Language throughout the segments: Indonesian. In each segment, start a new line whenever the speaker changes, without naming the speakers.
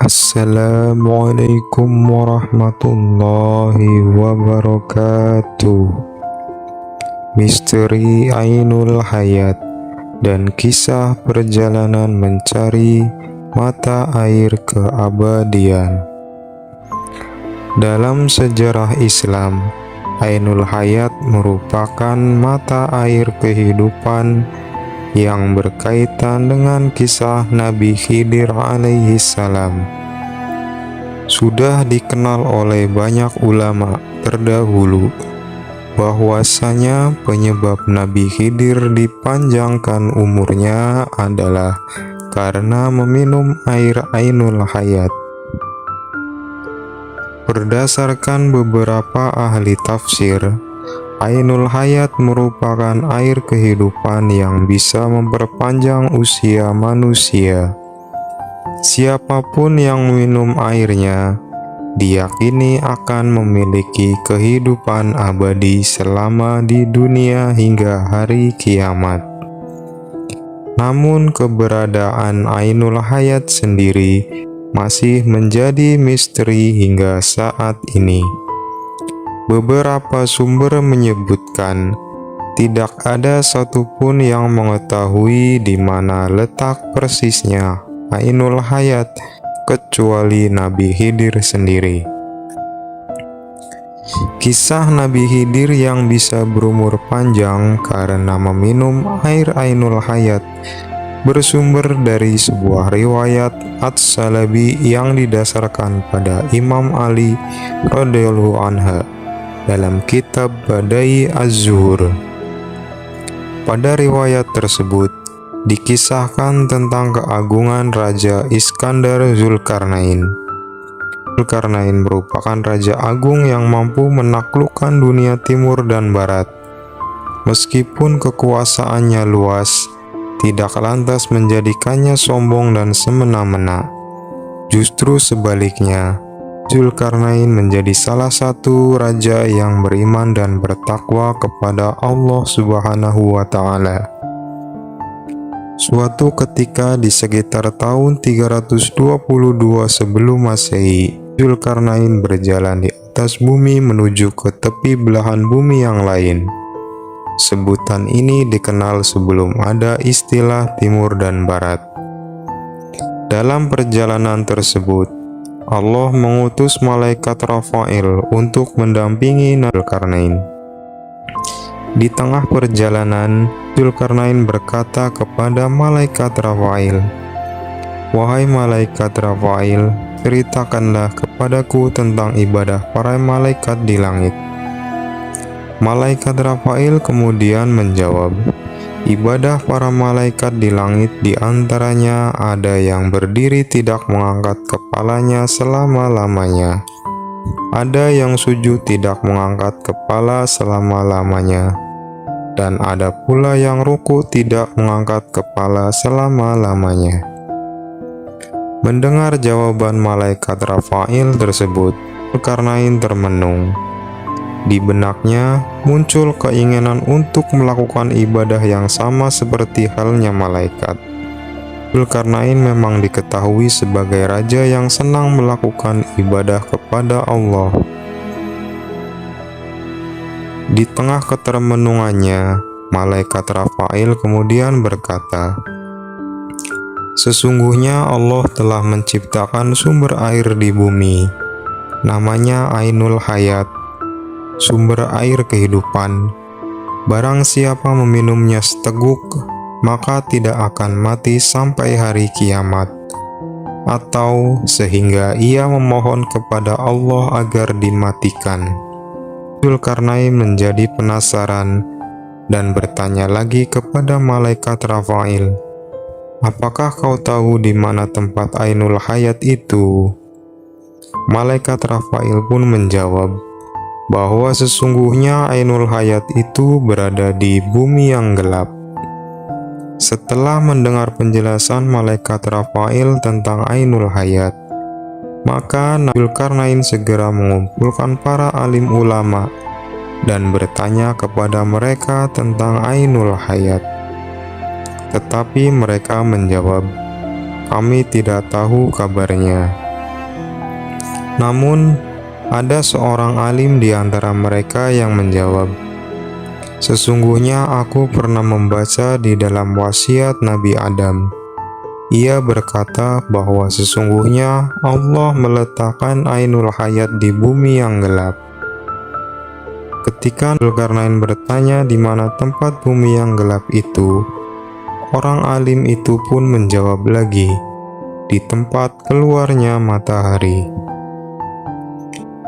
Assalamualaikum warahmatullahi wabarakatuh. Misteri Ainul Hayat dan kisah perjalanan mencari mata air keabadian. Dalam sejarah Islam, Ainul Hayat merupakan mata air kehidupan yang berkaitan dengan kisah Nabi Khidir alaihi salam. Sudah dikenal oleh banyak ulama terdahulu bahwasanya penyebab Nabi Khidir dipanjangkan umurnya adalah karena meminum air Ainul Hayat. Berdasarkan beberapa ahli tafsir, Ainul Hayat merupakan air kehidupan yang bisa memperpanjang usia manusia. Siapapun yang minum airnya diyakini akan memiliki kehidupan abadi selama di dunia hingga hari kiamat. Namun keberadaan Ainul Hayat sendiri masih menjadi misteri hingga saat ini. Beberapa sumber menyebutkan tidak ada satupun yang mengetahui di mana letak persisnya Ainul Hayat kecuali Nabi Khidir sendiri. Kisah Nabi Khidir yang bisa berumur panjang karena meminum air Ainul Hayat bersumber dari sebuah riwayat Ats-Salabi yang didasarkan pada Imam Ali radhiyallahu anhu dalam kitab Badai Az-Zuhur. Pada riwayat tersebut dikisahkan tentang keagungan Raja Iskandar Zulkarnain. Zulkarnain merupakan raja agung yang mampu menaklukkan dunia timur dan barat. Meskipun kekuasaannya luas, tidak lantas menjadikannya sombong dan semena-mena. Justru sebaliknya, Zulkarnain menjadi salah satu raja yang beriman dan bertakwa kepada Allah Subhanahu wa Ta'ala. Suatu ketika di sekitar tahun 322 sebelum Masehi, Zulkarnain berjalan di atas bumi menuju ke tepi belahan bumi yang lain. Sebutan ini dikenal sebelum ada istilah Timur dan Barat. Dalam perjalanan tersebut, Allah mengutus malaikat Rafail untuk mendampingi Zulkarnain. Di tengah perjalanan, Zulkarnain berkata kepada malaikat Rafail, "Wahai malaikat Rafail, ceritakanlah kepadaku tentang ibadah para malaikat di langit." Malaikat Rafail kemudian menjawab, "Ibadah para malaikat di langit diantaranya ada yang berdiri tidak mengangkat kepalanya selama-lamanya. Ada yang sujud tidak mengangkat kepala selama-lamanya. Dan ada pula yang ruku tidak mengangkat kepala selama-lamanya." Mendengar jawaban malaikat Rafail tersebut, Zulkarnain termenung. Di benaknya muncul keinginan untuk melakukan ibadah yang sama seperti halnya malaikat. Zulkarnain memang diketahui sebagai raja yang senang melakukan ibadah kepada Allah. Di tengah ketermenungannya, malaikat Rafail kemudian berkata, "Sesungguhnya Allah telah menciptakan sumber air di bumi, namanya Ainul Hayat, sumber air kehidupan. Barang siapa meminumnya seteguk, maka tidak akan mati sampai hari kiamat, atau sehingga ia memohon kepada Allah agar dimatikan." Zulkarnain menjadi penasaran dan bertanya lagi kepada malaikat Rafail, "Apakah kau tahu di mana tempat Ainul Hayat itu?" Malaikat Rafail pun menjawab bahwa sesungguhnya Ainul Hayat itu berada di bumi yang gelap. Setelah mendengar penjelasan malaikat Rafail tentang Ainul Hayat, maka Zulkarnain segera mengumpulkan para alim ulama dan bertanya kepada mereka tentang Ainul Hayat. Tetapi mereka menjawab, "Kami tidak tahu kabarnya." Namun, ada seorang alim di antara mereka yang menjawab, "Sesungguhnya aku pernah membaca di dalam wasiat Nabi Adam. Ia berkata bahwa sesungguhnya Allah meletakkan Ainul Hayat di bumi yang gelap." Ketika Dzulkarnain bertanya di mana tempat bumi yang gelap itu, orang alim itu pun menjawab lagi, "Di tempat keluarnya matahari."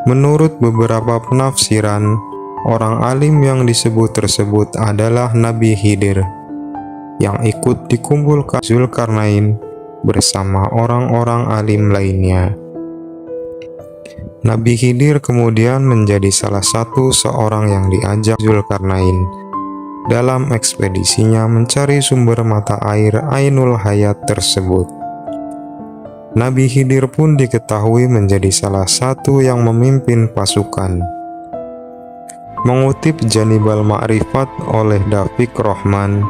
Menurut beberapa penafsiran, orang alim yang disebut tersebut adalah Nabi Khidir yang ikut dikumpulkan Dzulkarnain bersama orang-orang alim lainnya. Nabi Khidir kemudian menjadi salah satu seorang yang diajak Dzulkarnain dalam ekspedisinya mencari sumber mata air Ainul Hayat tersebut. Nabi Khidir pun diketahui menjadi salah satu yang memimpin pasukan. Mengutip Janibal Ma'rifat oleh Dafiq Rahman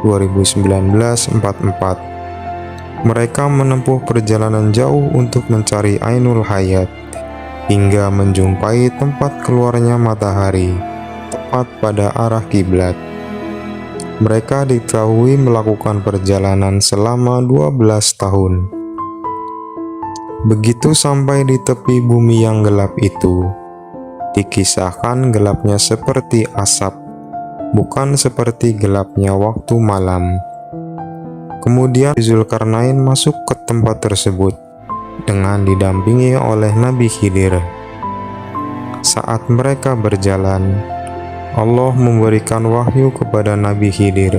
2019-44, mereka menempuh perjalanan jauh untuk mencari Ainul Hayat hingga menjumpai tempat keluarnya matahari tepat pada arah kiblat. Mereka diketahui melakukan perjalanan selama 12 tahun. Begitu sampai di tepi bumi yang gelap itu, dikisahkan gelapnya seperti asap, bukan seperti gelapnya waktu malam. Kemudian Dzulkarnain masuk ke tempat tersebut dengan didampingi oleh Nabi Khidir. Saat mereka berjalan, Allah memberikan wahyu kepada Nabi Khidir.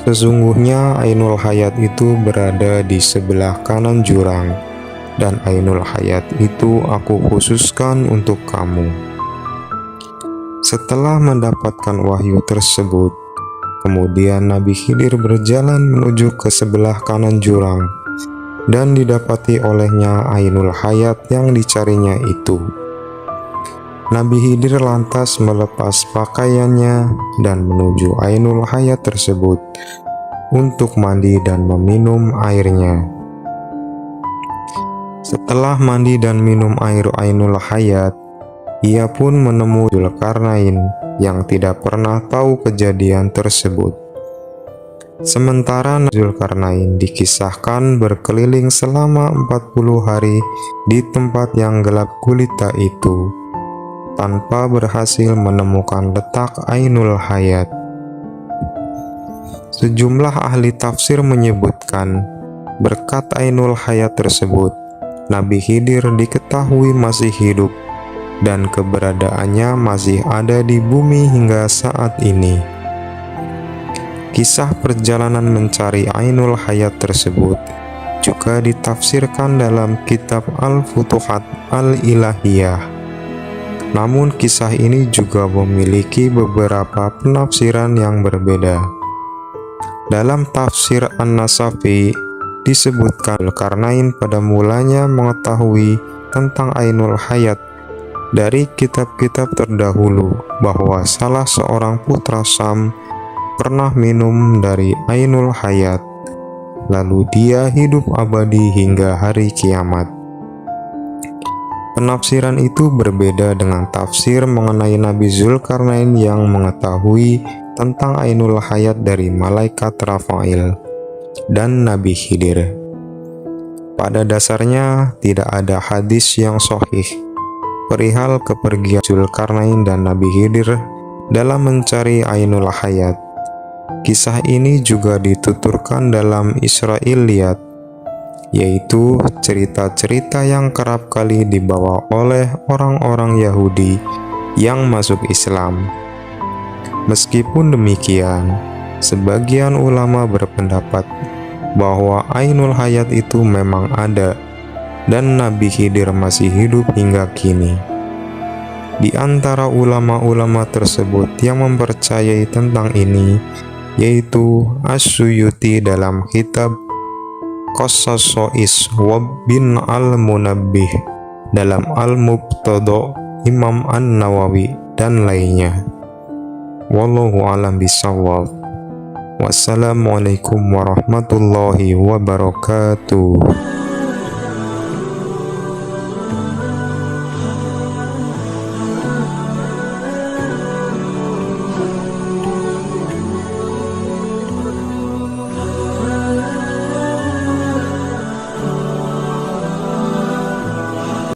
Sesungguhnya Ainul Hayat itu berada di sebelah kanan jurang, dan Ainul Hayat itu aku khususkan untuk kamu. Setelah mendapatkan wahyu tersebut, kemudian Nabi Khidir berjalan menuju ke sebelah kanan jurang, dan didapati olehnya Ainul Hayat yang dicarinya itu. Nabi Khidir lantas melepas pakaiannya dan menuju Ainul Hayat tersebut untuk mandi dan meminum airnya. Setelah mandi dan minum air Ainul Hayat, ia pun menemui Dzulkarnain yang tidak pernah tahu kejadian tersebut. Sementara Dzulkarnain dikisahkan berkeliling selama 40 hari di tempat yang gelap gulita itu, tanpa berhasil menemukan letak Ainul Hayat. Sejumlah ahli tafsir menyebutkan, berkat Ainul Hayat tersebut, Nabi Khidir diketahui masih hidup dan keberadaannya masih ada di bumi hingga saat ini. Kisah perjalanan mencari Ainul Hayat tersebut juga ditafsirkan dalam kitab Al-Futuhat Al-Ilahiyah. Namun kisah ini juga memiliki beberapa penafsiran yang berbeda. Dalam tafsir An-Nasafi disebutkan Dzulkarnain pada mulanya mengetahui tentang Ainul Hayat dari kitab-kitab terdahulu bahwa salah seorang putra Sam pernah minum dari Ainul Hayat, lalu dia hidup abadi hingga hari kiamat. Penafsiran itu berbeda dengan tafsir mengenai Nabi Dzulkarnain yang mengetahui tentang Ainul Hayat dari malaikat Rafail dan Nabi Khidir. Pada dasarnya tidak ada hadis yang sahih perihal kepergian Dzulkarnain dan Nabi Khidir dalam mencari Ainul Hayat. Kisah ini juga dituturkan dalam Israiliyat, yaitu cerita-cerita yang kerap kali dibawa oleh orang-orang Yahudi yang masuk Islam. Meskipun demikian, sebagian ulama berpendapat bahwa Ainul Hayat itu memang ada dan Nabi Khidir masih hidup hingga kini. Di antara ulama-ulama tersebut yang mempercayai tentang ini yaitu As-Suyuti dalam kitab Qasas bin Al-Munabbih, dalam Al-Mubtada Imam An-Nawawi, dan lainnya. Wallahu a'lam bishawab. Wassalamualaikum warahmatullahi wabarakatuh.